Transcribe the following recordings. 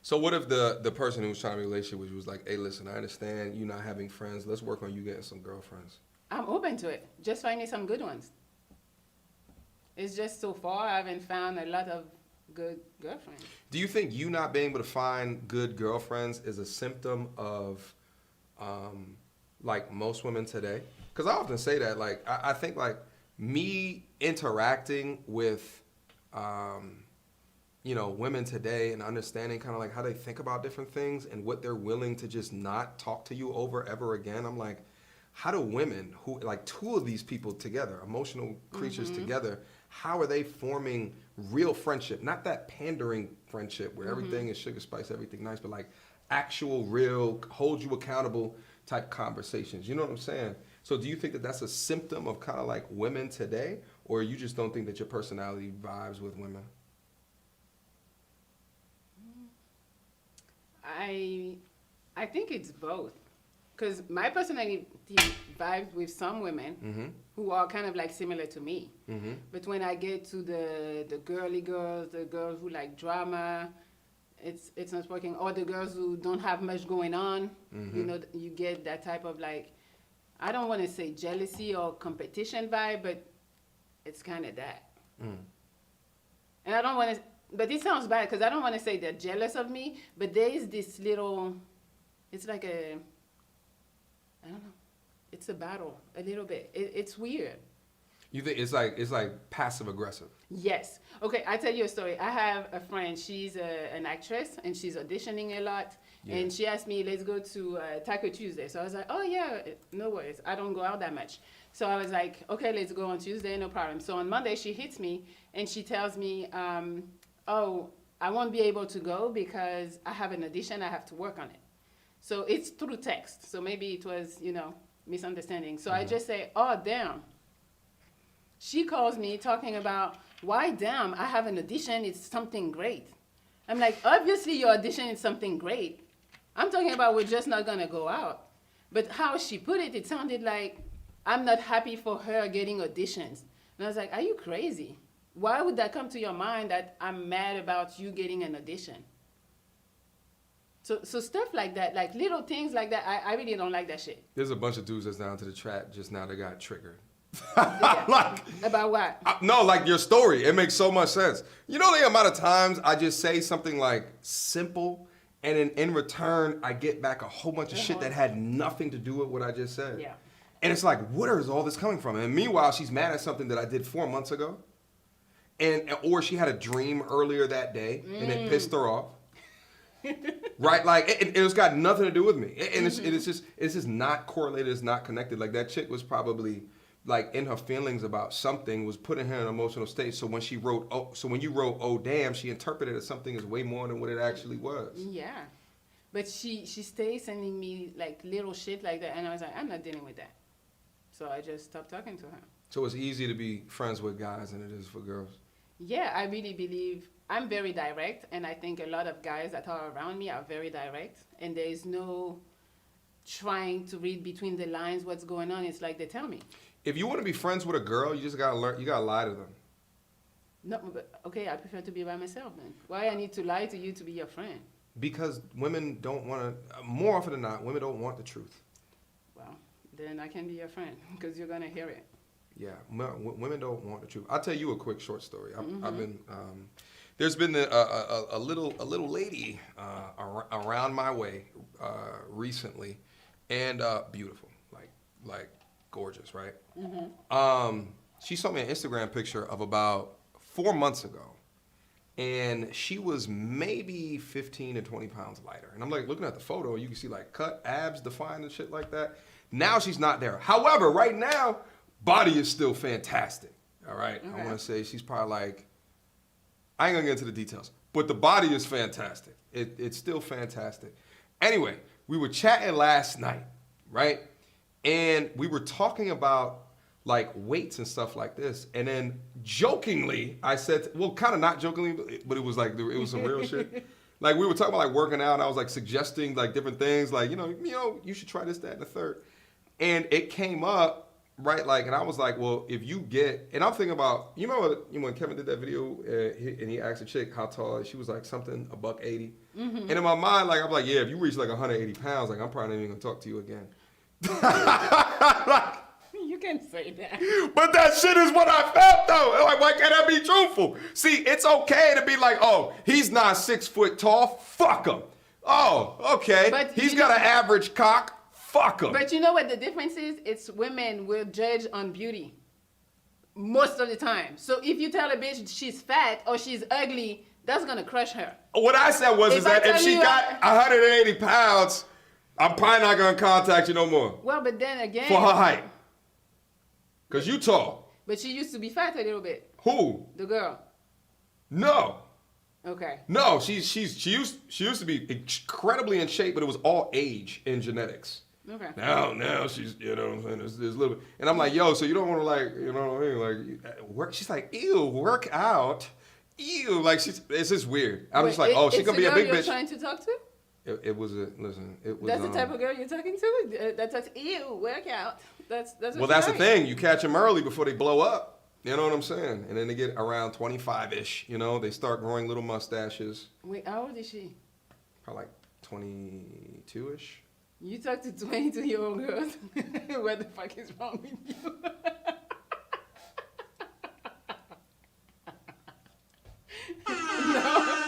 So what if the person who was trying to be in a relationship with you was like, hey, listen, I understand you not having friends. Let's work on you getting some girlfriends. I'm open to it. Just find me some good ones. It's just so far I haven't found a lot of good girlfriends. Do you think you not being able to find good girlfriends is a symptom of like most women today? Because I often say that, like, I think like me interacting with you know, women today and understanding kind of like how they think about different things and what they're willing to just not talk to you over ever again. I'm like, how do women who, like two of these people together, emotional creatures together, how are they forming real friendship? Not that pandering friendship where everything is sugar spice, everything nice, but like actual, real, hold you accountable type conversations. You know what I'm saying? So do you think that that's a symptom of kind of like women today, or you just don't think that your personality vibes with women? I think it's both. Because my personality vibes with some women who are kind of like similar to me. But when I get to the girly girls, the girls who like drama, it's not working. Or the girls who don't have much going on, you know, you get that type of like, I don't want to say jealousy or competition vibe, but it's kind of that. And I don't want to, but it sounds bad because I don't want to say they're jealous of me, but there is this little, it's like a, I don't know. It's a battle, a little bit. It's weird. You think it's like passive aggressive? Yes. Okay, I tell you a story. I have a friend. She's an actress, and she's auditioning a lot. Yeah. And she asked me, let's go to Taco Tuesday. So I was like, oh, yeah, no worries. I don't go out that much. So I was like, okay, let's go on Tuesday, no problem. So on Monday, she hits me, and she tells me, oh, I won't be able to go because I have an audition. I have to work on it. So it's through text. So maybe it was, you know, misunderstanding. So I just say, oh, damn. She calls me talking about, why damn, I have an audition, it's something great. I'm like, obviously your audition is something great. I'm talking about we're just not gonna go out. But how she put it, it sounded like I'm not happy for her getting auditions. And I was like, are you crazy? Why would that come to your mind that I'm mad about you getting an audition? So stuff like that, like little things like that, I really don't like that shit. There's a bunch of dudes that's down to the chat just now that got triggered. Yeah. Like, about what? No, like your story. It makes so much sense. You know the amount of times I just say something like simple, and in return I get back a whole bunch of shit that had nothing to do with what I just said. Yeah. And it's like, where is all this coming from? And meanwhile, she's mad at something that I did 4 months ago, or she had a dream earlier that day and it pissed her off. Right, like it's got nothing to do with me, and it's just not correlated. It's not connected. Like that chick was probably like in her feelings about something, was putting her in an emotional state. So when you wrote oh damn, she interpreted it as something as way more than what it actually was. Yeah, but she stays sending me like little shit like that, and I was like, I'm not dealing with that. So I just stopped talking to her. So it's easy to be friends with guys than it is for girls. Yeah, I really believe I'm very direct, and I think a lot of guys that are around me are very direct, and there is no trying to read between the lines what's going on. It's like they tell me. If you want to be friends with a girl, you just gotta learn. You gotta lie to them. No, but okay, I prefer to be by myself then. Why I need to lie to you to be your friend? Because women don't want to. More often than not, women don't want the truth. Well, then I can be your friend because you're gonna hear it. Yeah, women don't want the truth. I'll tell you a quick short story. I've been there's been a little lady around my way recently, and beautiful, like gorgeous, right? She sent me an Instagram picture of about 4 months ago, and she was maybe 15 to 20 pounds lighter. And I'm like looking at the photo, you can see like cut, abs defined and shit like that. Now she's not there. However, right now, body is still fantastic. All right, okay. I want to say she's probably like, I ain't gonna get into the details, but the body is fantastic. It's still fantastic. Anyway, we were chatting last night, right? And we were talking about like weights and stuff like this. And then jokingly, I said, well, kind of not jokingly, but it was like, it was some real shit. Like we were talking about like working out, and I was like suggesting like different things, like, you know, you should try this, that, and the third. And it came up, right, like, and I was like, well, if you get, and I'm thinking about, you remember when Kevin did that video and he asked a chick how tall, she was like something, $180. And in my mind, like I'm like, yeah, if you reach like 180 pounds, like I'm probably not even gonna talk to you again. You can say that. But that shit is what I felt though. Like, why can't I be truthful? See, it's okay to be like, oh, he's not 6 foot tall. Fuck him. Oh, okay. But He's got an average cock. Fuck him. But you know what the difference is? It's women will judge on beauty most of the time. So if you tell a bitch she's fat or she's ugly, that's gonna crush her. What I said was is that if she got 180 pounds, I'm probably not gonna contact you no more. Well, but then again, for her height. Cause you tall. But she used to be fat a little bit. Who? The girl. No. Okay. No, she used to be incredibly in shape, but it was all age and genetics. Okay. Now she's, you know what I'm saying, there's a little bit. And I'm like, yo, so you don't want to like, you know what I mean? Like, work. She's like, ew, work out. Ew. Like, it's just weird. I'm just like, oh, she gonna be a big bitch. You're trying to talk to? It was listen, it was. That's the type of girl you're talking to? That talks, ew, work out. That's what well, that's the thing. You catch them early before they blow up. You know what I'm saying? And then they get around 25-ish, you know, they start growing little mustaches. Wait, how old is she? Probably like 22-ish. You talk to 22-year-old girls? What the fuck is wrong with you? No.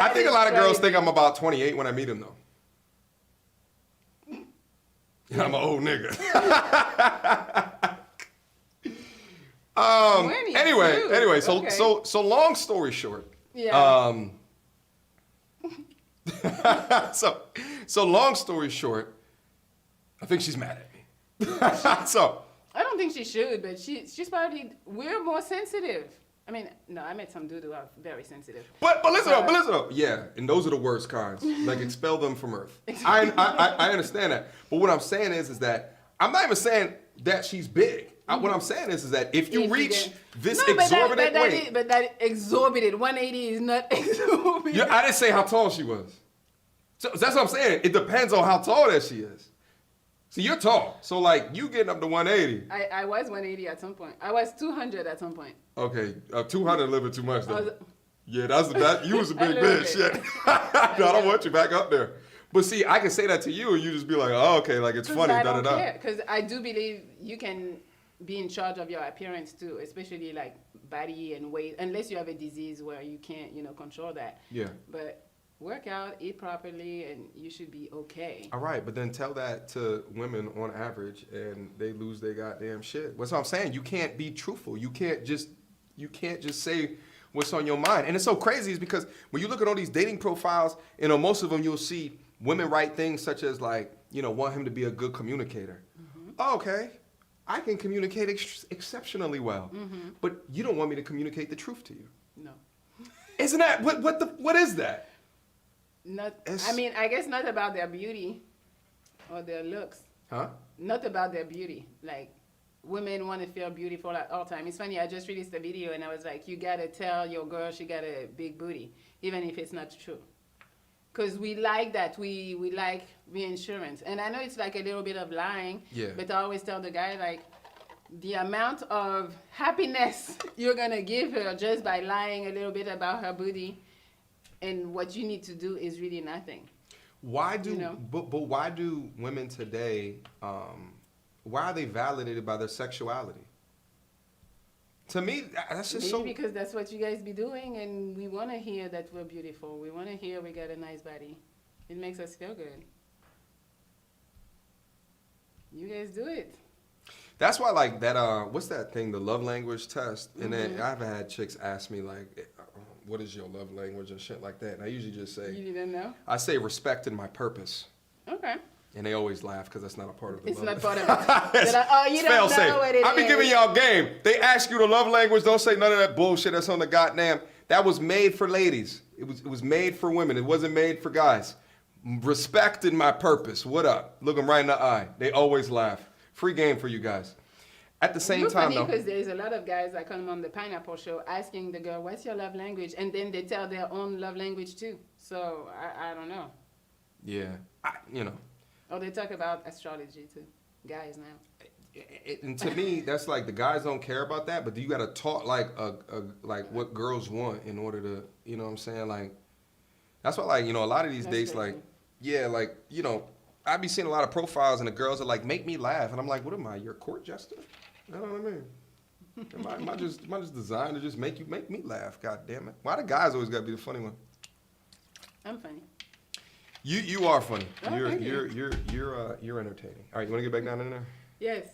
I think a lot of girls think I'm about 28 when I meet them, though. And I'm an old nigga. Anyway, so long story short. Yeah. So long story short, I think she's mad at me. So I don't think she should, but she's probably, we're more sensitive. I mean, no, I met some dude who are very sensitive. But listen up. Yeah, and those are the worst kinds. Like, expel them from Earth. I understand that. But what I'm saying is that I'm not even saying that she's big. What I'm saying is that if you reach this exorbitant weight. But that exorbitant, 180 is not exorbitant. Yeah, I didn't say how tall she was. So that's what I'm saying. It depends on how tall that she is. See, you're tall. So, like, you getting up to 180. I was 180 at some point. I was 200 at some point. Okay, 200 a little bit too much, though. Yeah, you was a big bitch. Yeah. No, I don't want you back up there. But see, I can say that to you, and you just be like, oh, okay, like, it's funny, da-da-da. Because I do believe you can be in charge of your appearance, too, especially, like, body and weight, unless you have a disease where you can't, control that. Yeah. But work out, eat properly, and you should be okay. All right, but then tell that to women on average, and they lose their goddamn shit. That's what I'm saying. You can't be truthful. You can't just say what's on your mind. And it's so crazy is because when you look at all these dating profiles, most of them you'll see women write things such as like, want him to be a good communicator. Mm-hmm. Oh, okay, I can communicate exceptionally well, but you don't want me to communicate the truth to you. No. Isn't that what is that? I guess not about their beauty or their looks. Huh? Not about their beauty. Like, women want to feel beautiful at all time. It's funny, I just released a video and I was like, you got to tell your girl she got a big booty, even if it's not true. Because we like that. We like reassurance. And I know it's like a little bit of lying, but I always tell the guy, like, the amount of happiness you're going to give her just by lying a little bit about her booty, and what you need to do is really nothing. Why do but why do women today? Why are they validated by their sexuality? To me, that's just Maybe because that's what you guys be doing, and we want to hear that we're beautiful. We want to hear we got a nice body. It makes us feel good. You guys do it. That's why, like, that, what's that thing, the love language test? And then I've had chicks ask me, like, what is your love language and shit like that? And I usually just say... You didn't know? I say respect and my purpose. Okay. And they always laugh because that's not a part of the it's love. It's not part of it. You don't know what it is. I be giving y'all game. They ask you the love language. Don't say none of that bullshit that's on the goddamn... That was made for ladies. It was made for women. It wasn't made for guys. Respect and my purpose. What up? Look them right in the eye. They always laugh. Free game for you guys. At the same time, though, because there's a lot of guys that come on the Pineapple Show asking the girl, "What's your love language?" and then they tell their own love language too. So I don't know. Yeah, Or they talk about astrology too. Guys now. And to me, that's like the guys don't care about that, but you got to talk like like what girls want in order to, you know what I'm saying? Like, that's why, like, you know, a lot of these That's dates, crazy. like, yeah, like, you know, I be seeing a lot of profiles and the girls are like, make me laugh. And I'm like, what am I, your court jester? You know what I mean? Am I just designed to just make me laugh? God damn it! Why the guys always got to be the funny one? I'm funny. You are funny. Oh, thank you. You're entertaining. All right, you want to get back down in there? Yes.